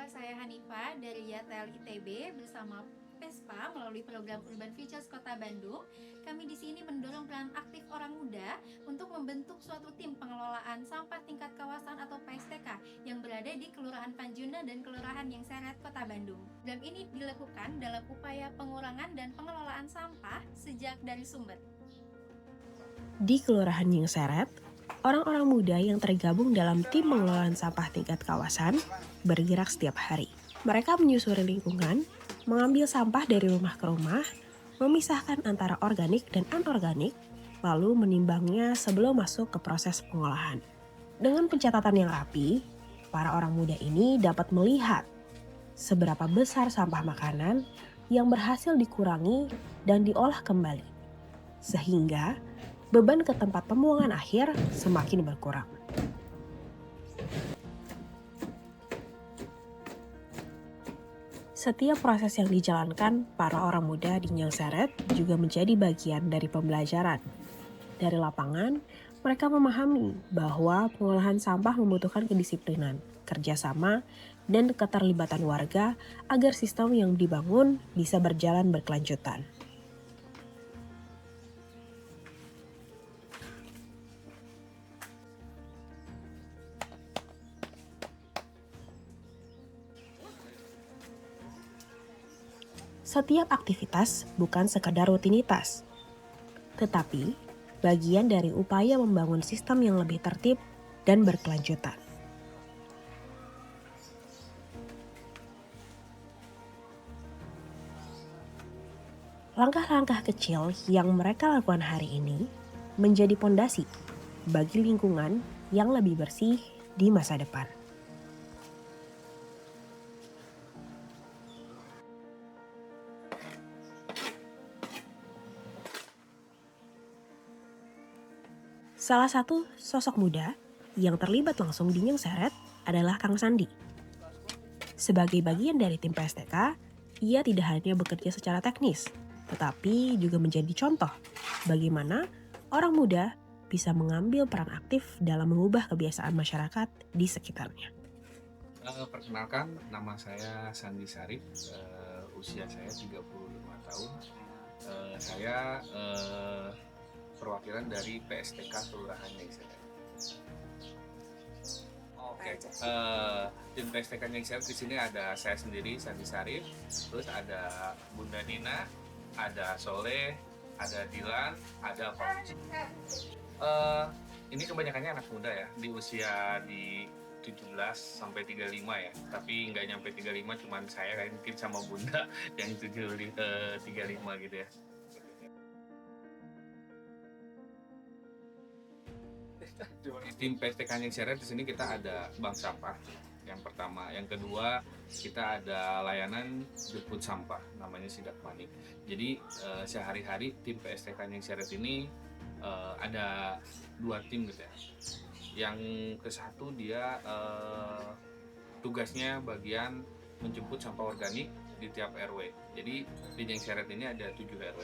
saya Hanifa dari YTL ITB bersama PESPA melalui program Urban Futures Kota Bandung. Kami di sini mendorong peran aktif orang muda untuk membentuk suatu tim pengelolaan sampah tingkat kawasan atau PSTK yang berada di Kelurahan Panjuna dan Kelurahan Yang Seret, Kota Bandung. Program ini dilakukan dalam upaya pengurangan dan pengelolaan sampah sejak dari sumber. Di Kelurahan Yang Seret, orang-orang muda yang tergabung dalam tim pengelolaan sampah tingkat kawasan bergerak setiap hari. Mereka menyusuri lingkungan, mengambil sampah dari rumah ke rumah, memisahkan antara organik dan anorganik, lalu menimbangnya sebelum masuk ke proses pengolahan. Dengan pencatatan yang rapi, para orang muda ini dapat melihat seberapa besar sampah makanan yang berhasil dikurangi dan diolah kembali, sehingga beban ke tempat pembuangan akhir semakin berkurang. Setiap proses yang dijalankan para orang muda di Yang Seret juga menjadi bagian dari pembelajaran. Dari lapangan, mereka memahami bahwa pengolahan sampah membutuhkan kedisiplinan, kerjasama, dan keterlibatan warga agar sistem yang dibangun bisa berjalan berkelanjutan. Setiap aktivitas bukan sekadar rutinitas, tetapi bagian dari upaya membangun sistem yang lebih tertib dan berkelanjutan. Langkah-langkah kecil yang mereka lakukan hari ini menjadi pondasi bagi lingkungan yang lebih bersih di masa depan. Salah satu sosok muda yang terlibat langsung di Yang Seret adalah Kang Sandi. Sebagai bagian dari tim PSTK, ia tidak hanya bekerja secara teknis, tetapi juga menjadi contoh bagaimana orang muda bisa mengambil peran aktif dalam mengubah kebiasaan masyarakat di sekitarnya. Perkenalkan, nama saya Sandi Sarif, usia saya 35 tahun. Saya perwakilan dari PSTK Kelurahan Yang Seret. Oke, tim PSTK Yang Seret di sini ada saya sendiri, Sandi Sarif, terus ada Bunda Nina, ada Soleh, ada Dilan, ada Fauzi. Ini kebanyakannya anak muda ya, di usia di 17 sampai 35 ya, tapi nggak nyampe 35, cuman saya kayak mungkin sama Bunda yang 35 gitu ya. Di tim PSTK Yang Seret di sini kita ada bank sampah yang pertama, yang kedua kita ada layanan jemput sampah namanya Sidak Manik. Jadi sehari-hari tim PSTK Yang Seret ini ada 2 tim gitu ya. Yang ke satu dia tugasnya bagian menjemput sampah organik di tiap RW. Jadi di Yang Seret ini ada 7 RW.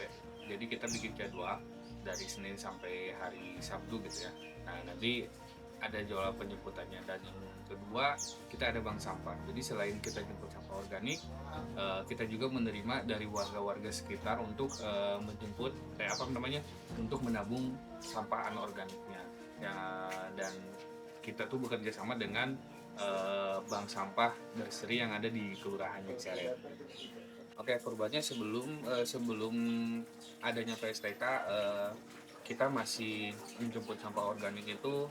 Jadi kita bikin jadwal dari Senin sampai hari Sabtu gitu ya. Nah, nanti ada jadwal penjemputannya. Dan yang kedua, kita ada bank sampah. Jadi selain kita jemput sampah organik, kita juga menerima dari warga-warga sekitar untuk menjemput untuk menabung sampah anorganiknya. Ya, dan kita tuh bekerja sama dengan bank sampah berseri yang ada di Kelurahan Yang Seret. Oke, perubahannya sebelum adanya PSTK, kita masih menjemput sampah organik itu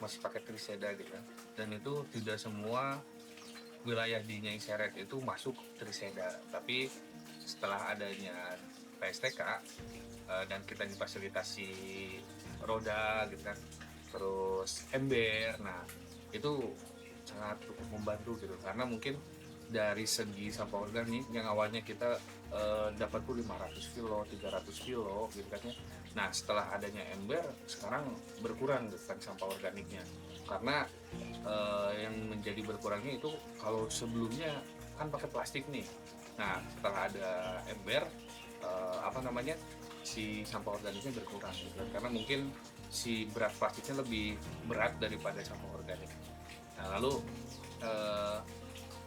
masih pakai triseda gitu, dan itu tidak semua wilayah di Nyai Seret itu masuk triseda. Tapi setelah adanya PSTK dan kita difasilitasi roda gitu kan, terus ember, nah itu sangat cukup membantu gitu, karena mungkin dari segi sampah organik yang awalnya kita dapat tuh 500 kilo, 300 kilo gitu kan ya. Nah, setelah adanya ember sekarang berkurang gitu kan sampah organiknya. Karena yang menjadi berkurangnya itu kalau sebelumnya kan pakai plastik nih. Nah, setelah ada ember si sampah organiknya berkurang gitu kan. Karena mungkin si berat plastiknya lebih berat daripada sampah organik. Nah lalu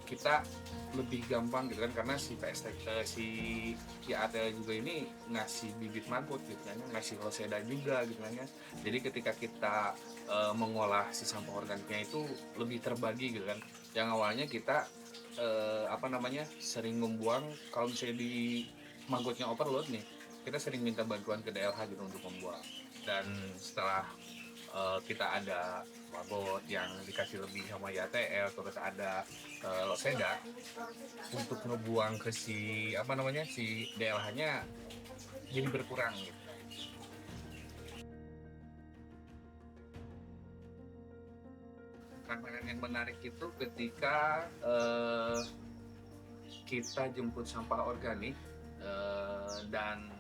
kita lebih gampang gitu kan, karena si si IATL juga ini ngasih bibit maggot gitu kan, ngasih loseda juga gitu kan ya. Jadi ketika kita mengolah si sampah organiknya itu lebih terbagi gitu kan. Yang awalnya kita sering membuang, kalau misalnya di maggotnya overload nih, kita sering minta bantuan ke DLH gitu untuk membuang. Dan setelah kita ada maggot yang dikasih lebih sama YTL, terus ada loseda untuk ngebuang ke si si DLH-nya jadi berkurang gitu. Tantangan yang menarik itu ketika kita jemput sampah organik dan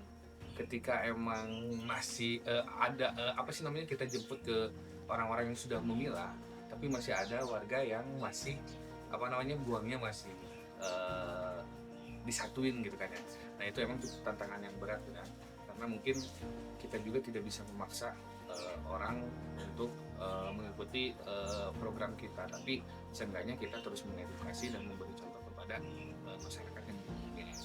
ketika emang masih ada kita jemput ke orang-orang yang sudah memilah, tapi masih ada warga yang masih buangnya masih disatuin gitu kan ya. Nah itu emang tantangan yang berat kan, karena mungkin kita juga tidak bisa memaksa orang untuk mengikuti program kita, tapi seenggaknya kita terus mengedukasi dan memberi contoh kepada masyarakat yang memilih.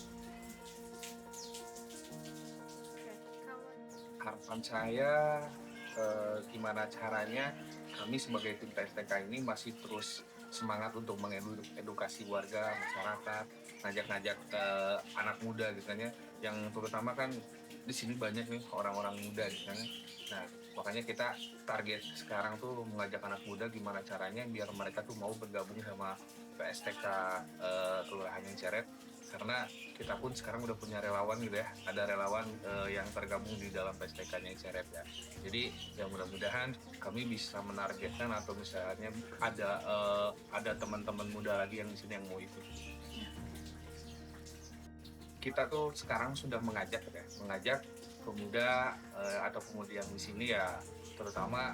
Harapan saya gimana caranya kami sebagai tim PSTK ini masih terus semangat untuk mengedukasi warga, masyarakat, ngajak-ngajak anak muda gitu kan ya, yang terutama kan di sini banyak nih orang-orang muda gitu kan. Nah makanya kita target sekarang tuh mengajak anak muda gimana caranya biar mereka tuh mau bergabung sama PSTK Kelurahan Ceret, karena kita pun sekarang udah punya relawan gitu ya, ada relawan yang tergabung di dalam PSTK-nya Ceret ya. Jadi ya mudah-mudahan kami bisa menargetkan, atau misalnya ada teman-teman muda lagi yang di sini yang mau ikut. Kita tuh sekarang sudah mengajak pemuda atau pemudi yang di sini ya, terutama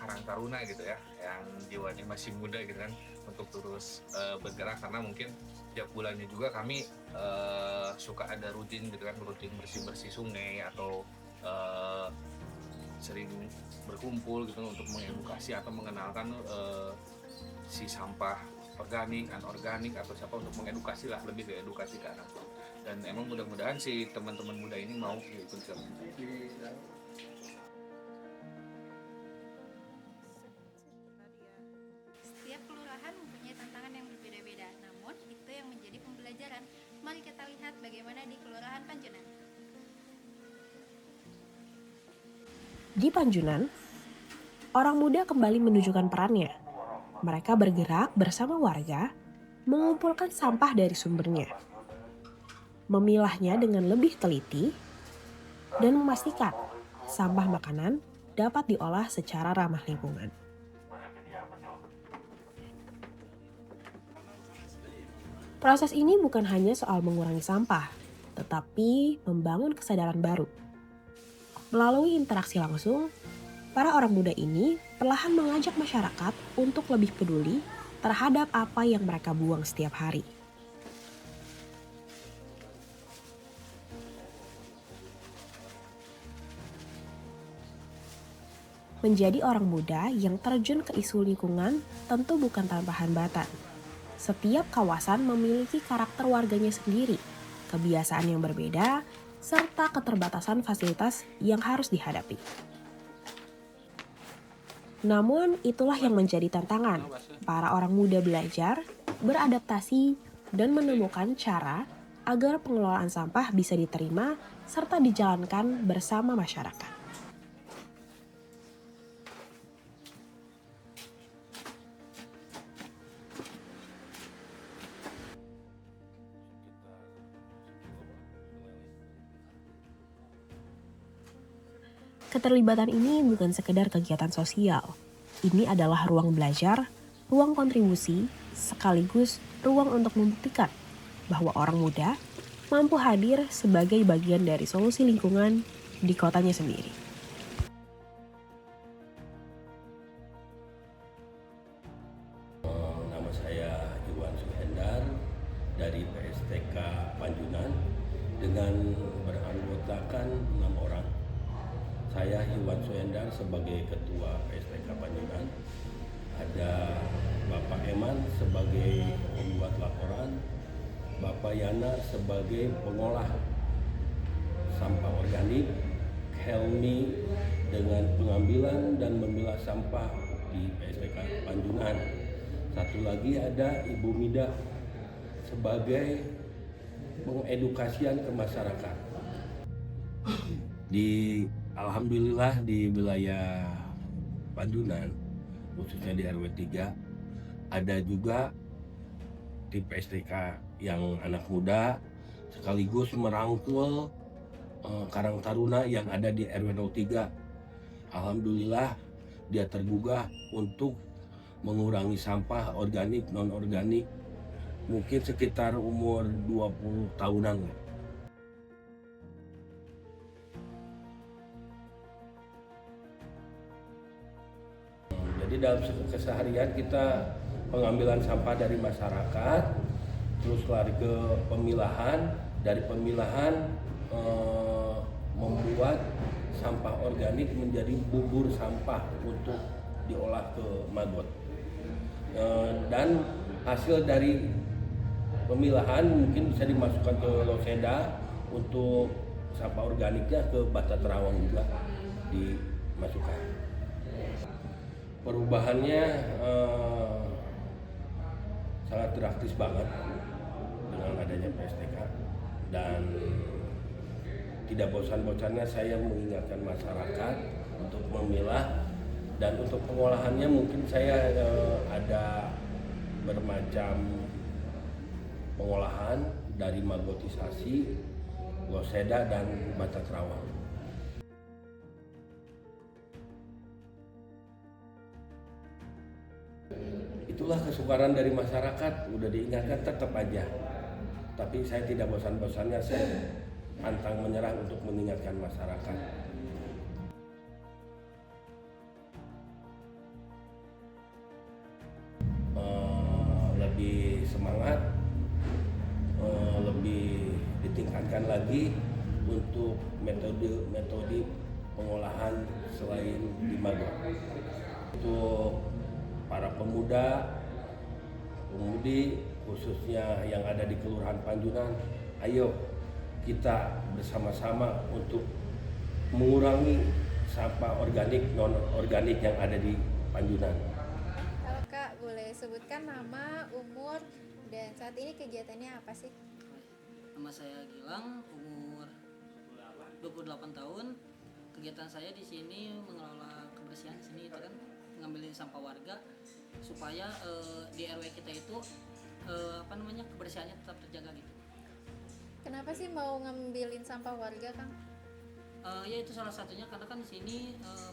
Karang Taruna gitu ya, yang jiwanya masih muda gitu kan, untuk terus bergerak, karena mungkin tiap bulannya juga kami suka ada rutin bersih-bersih sungai, atau sering berkumpul gitu untuk mengedukasi atau mengenalkan si sampah organik, anorganik, atau siapa, untuk mengedukasi lah, lebih ke edukasi ke anak. Dan emang mudah-mudahan si teman-teman muda ini mau ikut ke Setiap kelurahan mempunyai tantangan yang berbeda-beda, namun itu yang menjadi pembelajaran. Mari kita lihat bagaimana di Kelurahan Panjunan. Di Panjunan, orang muda kembali menunjukkan perannya. Mereka bergerak bersama warga, mengumpulkan sampah dari sumbernya, memilahnya dengan lebih teliti, dan memastikan sampah makanan dapat diolah secara ramah lingkungan. Proses ini bukan hanya soal mengurangi sampah, tetapi membangun kesadaran baru. Melalui interaksi langsung, para orang muda ini perlahan mengajak masyarakat untuk lebih peduli terhadap apa yang mereka buang setiap hari. Menjadi orang muda yang terjun ke isu lingkungan tentu bukan tanpa hambatan. Setiap kawasan memiliki karakter warganya sendiri, kebiasaan yang berbeda, serta keterbatasan fasilitas yang harus dihadapi. Namun itulah yang menjadi tantangan. Para orang muda belajar, beradaptasi, dan menemukan cara agar pengelolaan sampah bisa diterima serta dijalankan bersama masyarakat. Keterlibatan ini bukan sekedar kegiatan sosial. Ini adalah ruang belajar, ruang kontribusi, sekaligus ruang untuk membuktikan bahwa orang muda mampu hadir sebagai bagian dari solusi lingkungan di kotanya sendiri. Nama saya Iwan Suhendar dari PSTK Panjunan dengan beranggotakan 6 orang. Saya Iwan Suhendar sebagai Ketua PSTK Panjunan ada Bapak Eman sebagai pembuat laporan, Bapak Yana sebagai pengolah sampah organik, Helmi dengan pengambilan dan memilah sampah di PSTK Panjunan. Satu lagi ada Ibu Mida sebagai pengedukasian ke masyarakat. Alhamdulillah di wilayah Panjunan, khususnya di RW 3, ada juga di PSTK yang anak muda sekaligus merangkul Karang Taruna yang ada di RW 03. Alhamdulillah dia tergugah untuk mengurangi sampah organik, non-organik, mungkin sekitar umur 20 tahunan. Jadi dalam keseharian kita pengambilan sampah dari masyarakat, terus lari ke pemilahan, dari pemilahan membuat sampah organik menjadi bubur sampah untuk diolah ke maggot. Dan hasil dari pemilahan mungkin bisa dimasukkan ke loseda untuk sampah organiknya ke Bata Terawang juga dimasukkan. Perubahannya sangat drastis banget dengan adanya PSTK, dan tidak bosan-bosannya saya mengingatkan masyarakat untuk memilah, dan untuk pengolahannya mungkin saya ada bermacam pengolahan dari maggotisasi, loseda, dan Bata Terawang. Itulah kesukaran dari masyarakat, udah diingatkan tetap aja. Tapi saya tidak bosan-bosannya, saya pantang menyerah untuk mengingatkan masyarakat. Lebih semangat, lebih ditingkatkan lagi untuk metode pengolahan selain di maggot. Untuk para pemuda, pemudi khususnya yang ada di Kelurahan Panjunan, ayo kita bersama-sama untuk mengurangi sampah organik, non-organik yang ada di Panjunan. Halo Kak, boleh sebutkan nama, umur, dan saat ini kegiatannya apa sih? Nama saya Gilang, umur 28 tahun. Kegiatan saya di sini mengelola kebersihan di sini, itu kan ngambilin sampah warga supaya di RW kita itu kebersihannya tetap terjaga gitu. Kenapa sih mau ngambilin sampah warga, Kang? Ya itu salah satunya karena kan di sini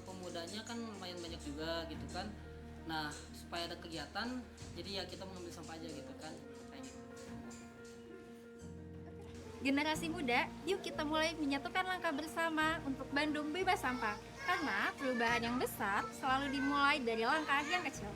pemudanya kan lumayan banyak juga gitu kan. Nah, supaya ada kegiatan, jadi ya kita mengambil sampah aja gitu kan. Kayak gitu. Generasi muda, yuk kita mulai menyatukan langkah bersama untuk Bandung bebas sampah. Karena perubahan yang besar selalu dimulai dari langkah yang kecil.